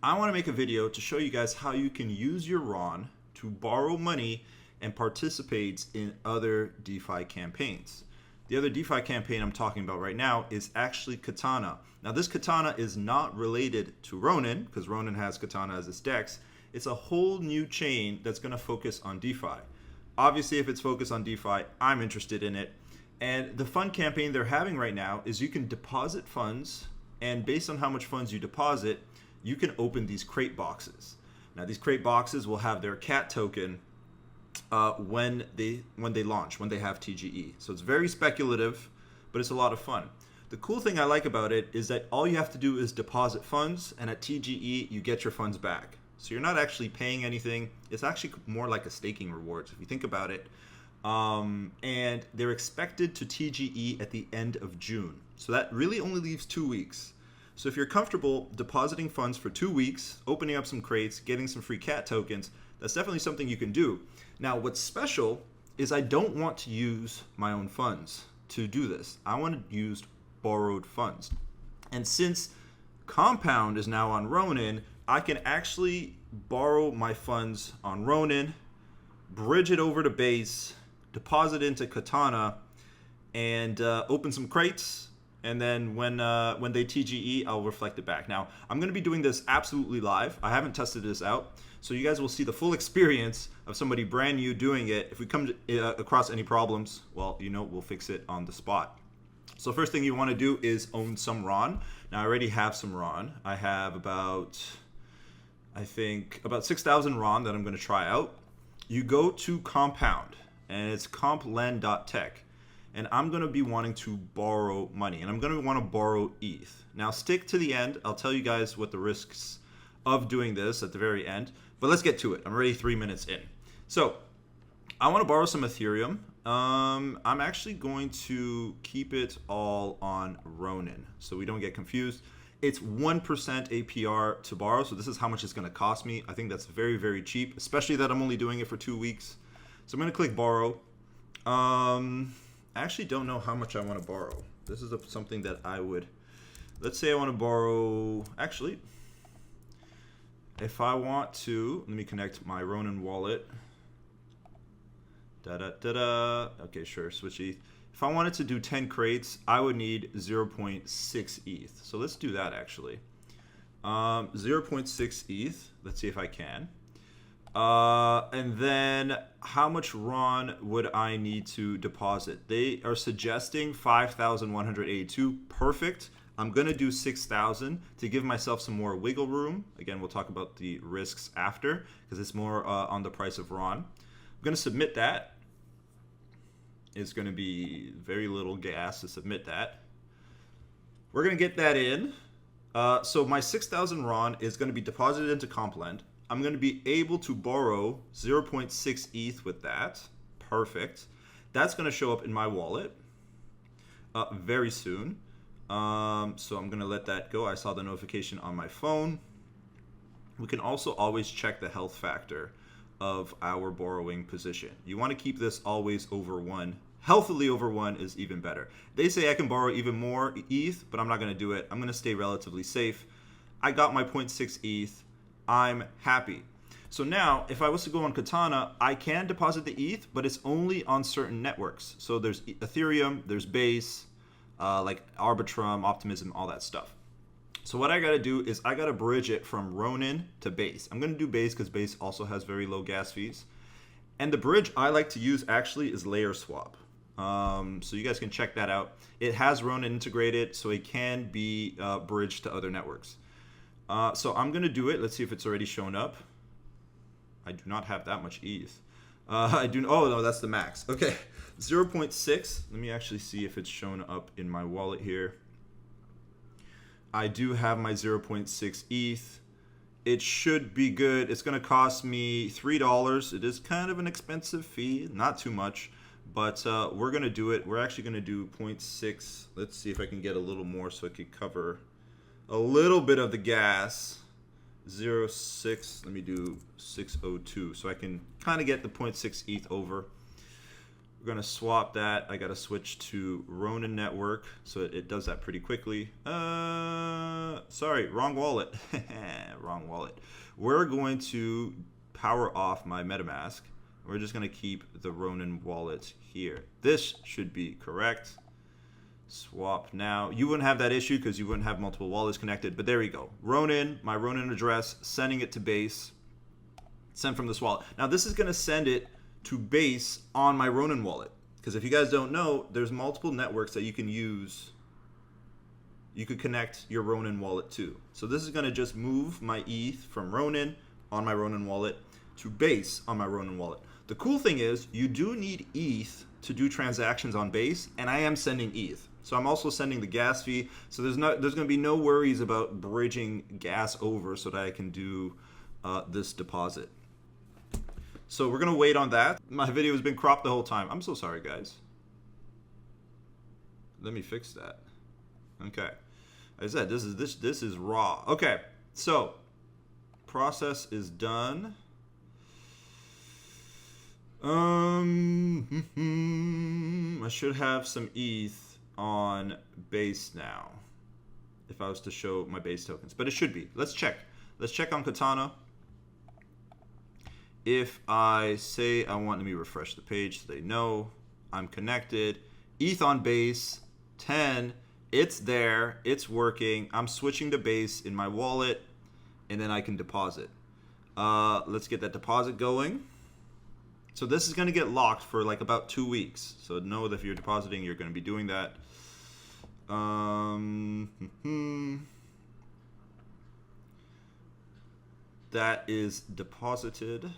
I want to make a video to show you guys how you can use your RON to borrow money and participate in other DeFi campaigns. The other DeFi campaign I'm talking about right now is actually Katana. Now this Katana is not related to Ronin, because Ronin has Katana as its DEX. It's a whole new chain that's going to focus on DeFi. Obviously, if it's focused on DeFi, I'm interested in it. And the fun campaign they're having right now is you can deposit funds, and based on how much funds you deposit, you can open these crate boxes. Now these crate boxes will have their KAT token when they launch, when they have TGE. So it's very speculative, but it's a lot of fun. The cool thing I like about it is that all you have to do is deposit funds, and at TGE you get your funds back. So you're not actually paying anything. It's actually more like a staking rewards if you think about it. And they're expected to TGE at the end of June. So that really only leaves 2 weeks. So if you're comfortable depositing funds for 2 weeks, opening up some crates, getting some free KAT tokens, that's definitely something you can do. Now, what's special is I don't want to use my own funds to do this. I want to use borrowed funds. And since Compound is now on Ronin, I can actually borrow my funds on Ronin, bridge it over to Base, deposit into Katana, and open some crates. And then when they TGE, I'll reflect it back. Now, I'm going to be doing this absolutely live. I haven't tested this out. So you guys will see the full experience of somebody brand new doing it. If we come across any problems, well, we'll fix it on the spot. So first thing you want to do is own some RON. Now, I already have some RON. I have about 6,000 RON that I'm going to try out. You go to Compound, and it's complen.tech. And I'm going to be wanting to borrow money, and I'm going to want to borrow ETH. Now stick to the end. I'll tell you guys what the risks of doing this at the very end, but let's get to it. I'm already 3 minutes in. So I want to borrow some Ethereum. I'm actually going to keep it all on Ronin so we don't get confused. It's 1% APR to borrow, so this is how much it's going to cost me. I think that's very, very cheap, especially that I'm only doing it for 2 weeks. So I'm going to click borrow. I actually don't know how much I want to borrow. This is something that I would, let's say I want to borrow, actually, if I want to, let me connect my Ronin wallet. Okay, sure, switch ETH. If I wanted to do 10 crates, I would need 0.6 ETH. So let's do that actually. 0.6 ETH, let's see if I can. And then how much RON would I need to deposit? They are suggesting 5,182. Perfect. I'm going to do 6,000 to give myself some more wiggle room. Again, we'll talk about the risks after because it's more on the price of RON. I'm going to submit that. It's going to be very little gas to submit that. We're going to get that in. So my 6,000 RON is going to be deposited into Compland. I'm going to be able to borrow 0.6 ETH with that. Perfect. That's going to show up in my wallet very soon. So I'm going to let that go. I saw the notification on my phone. We can also always check the health factor of our borrowing position. You want to keep this always over 1. Healthily over 1 is even better. They say I can borrow even more ETH, but I'm not going to do it. I'm going to stay relatively safe. I got my 0.6 ETH. I'm happy. So now, if I was to go on Katana, I can deposit the ETH, but it's only on certain networks. So there's Ethereum, there's Base, like Arbitrum, Optimism, all that stuff. So what I got to do is I got to bridge it from Ronin to Base. I'm going to do Base because Base also has very low gas fees. And the bridge I like to use actually is Layerswap. So you guys can check that out. It has Ronin integrated, so it can be bridged to other networks. So I'm going to do it. Let's see if it's already shown up. I do not have that much ETH. Oh, no, that's the max. Okay, 0.6. Let me actually see if it's shown up in my wallet here. I do have my 0.6 ETH. It should be good. It's going to cost me $3. It is kind of an expensive fee, not too much, but we're going to do it. We're actually going to do 0.6. Let's see if I can get a little more so it could cover a little bit of the gas. 0.6, let me do 602 so I can kind of get the 0.6 ETH over. We're going to swap that. I got to switch to Ronin Network, so it does that pretty quickly. Sorry, wrong wallet. Wrong wallet. We're going to power off my MetaMask. We're just going to keep the Ronin wallet here. This should be correct. Swap now. You wouldn't have that issue because you wouldn't have multiple wallets connected, but there we go. Ronin, my Ronin address, sending it to base. Send from this wallet. Now this is going to send it to base on my Ronin wallet, because if you guys don't know, there's multiple networks that you can use. You could connect your Ronin wallet to. So this is going to just move my ETH from Ronin on my Ronin wallet to base on my Ronin wallet. The cool thing is you do need ETH to do transactions on base, and I am sending ETH. So I'm also sending the gas fee. So there's going to be no worries about bridging gas over so that I can do this deposit. So we're going to wait on that. My video has been cropped the whole time. I'm so sorry, guys. Let me fix that. Okay. Like I said, this is raw. Okay. So process is done. I should have some ETH on base now if I was to show my base tokens, but it should be. Let's check. Let's check on Katana. If I say I want, let me refresh the page so they know I'm connected. ETH on base 10. It's there. It's working. I'm switching to base in my wallet, and then I can deposit. Let's get that deposit going. So this is going to get locked for like about 2 weeks. So know that if you're depositing, you're going to be doing that. That is deposited.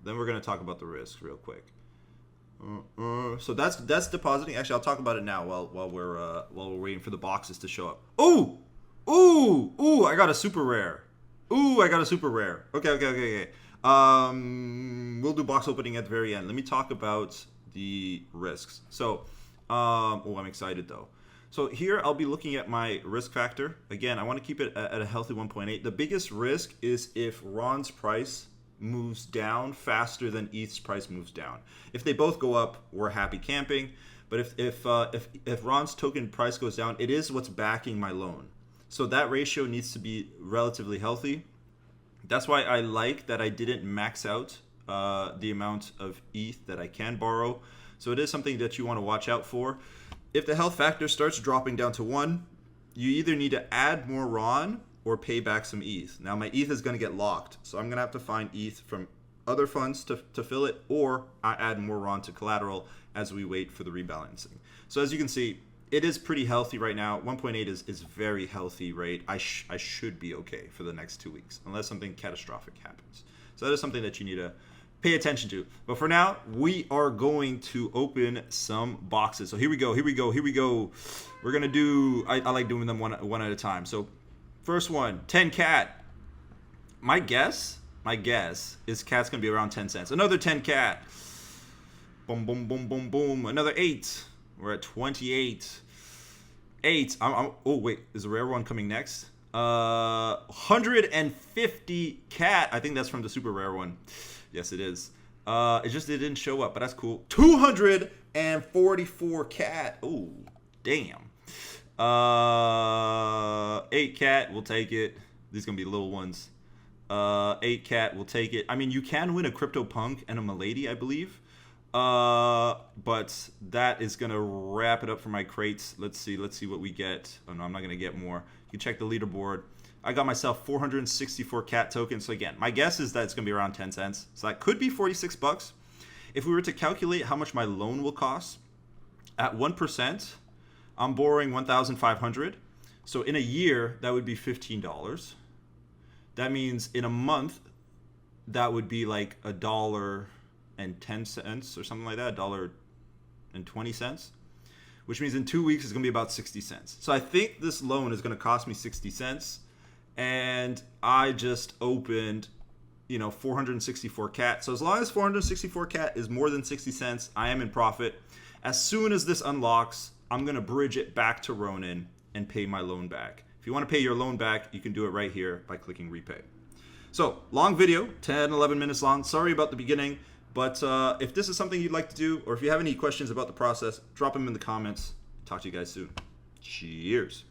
Then we're going to talk about the risk real quick. So that's depositing. Actually, I'll talk about it now while we're waiting for the boxes to show up. Ooh, I got a super rare. Okay. We'll do box opening at the very end. Let me talk about the risks. So, I'm excited though. So here I'll be looking at my risk factor. Again, I want to keep it at a healthy 1.8. The biggest risk is if Ron's price moves down faster than ETH's price moves down. If they both go up, we're happy camping. But if Ron's token price goes down, it is what's backing my loan. So that ratio needs to be relatively healthy. That's why I like that I didn't max out the amount of ETH that I can borrow. So it is something that you want to watch out for. If the health factor starts dropping down to 1, you either need to add more RON or pay back some ETH. Now my ETH is going to get locked, so I'm going to have to find ETH from other funds to fill it, or I add more RON to collateral as we wait for the rebalancing. So as you can see, it is pretty healthy right now. 1.8 is very healthy rate. I should be okay for the next 2 weeks, unless something catastrophic happens. So that is something that you need to pay attention to. But for now, we are going to open some boxes. So here we go. We're going to do, I like doing them one at a time. So first one, 10 KAT. My guess is KAT's going to be around 10 cents. Another 10 KAT. Boom. Another 8. We're at 28. 8. Oh, wait. Is the rare one coming next? 150 KAT. I think that's from the super rare one. Yes, it is. It didn't show up, but that's cool. 244 KAT. Oh, damn. 8 KAT. We'll take it. These are going to be little ones. 8 KAT. We'll take it. I mean, you can win a CryptoPunk and a Milady, I believe. But that is going to wrap it up for my Krates. Let's see what we get. Oh no, I'm not going to get more. You can check the leaderboard. I got myself 464 KAT tokens. So again, my guess is that it's going to be around 10 cents. So that could be 46 bucks. If we were to calculate how much my loan will cost, at 1%, I'm borrowing 1,500. So in a year, that would be $15. That means in a month, that would be like $1.10 or something like that, $1.20, which means in 2 weeks it's going to be about 60 cents. So I think this loan is going to cost me 60 cents, and I just opened, 464 KAT. So as long as 464 KAT is more than 60 cents, I am in profit. As soon as this unlocks, I'm going to bridge it back to Ronin and pay my loan back. If you want to pay your loan back, you can do it right here by clicking repay. So long video, 10, 11 minutes long. Sorry about the beginning. But if this is something you'd like to do, or if you have any questions about the process, drop them in the comments. Talk to you guys soon. Cheers.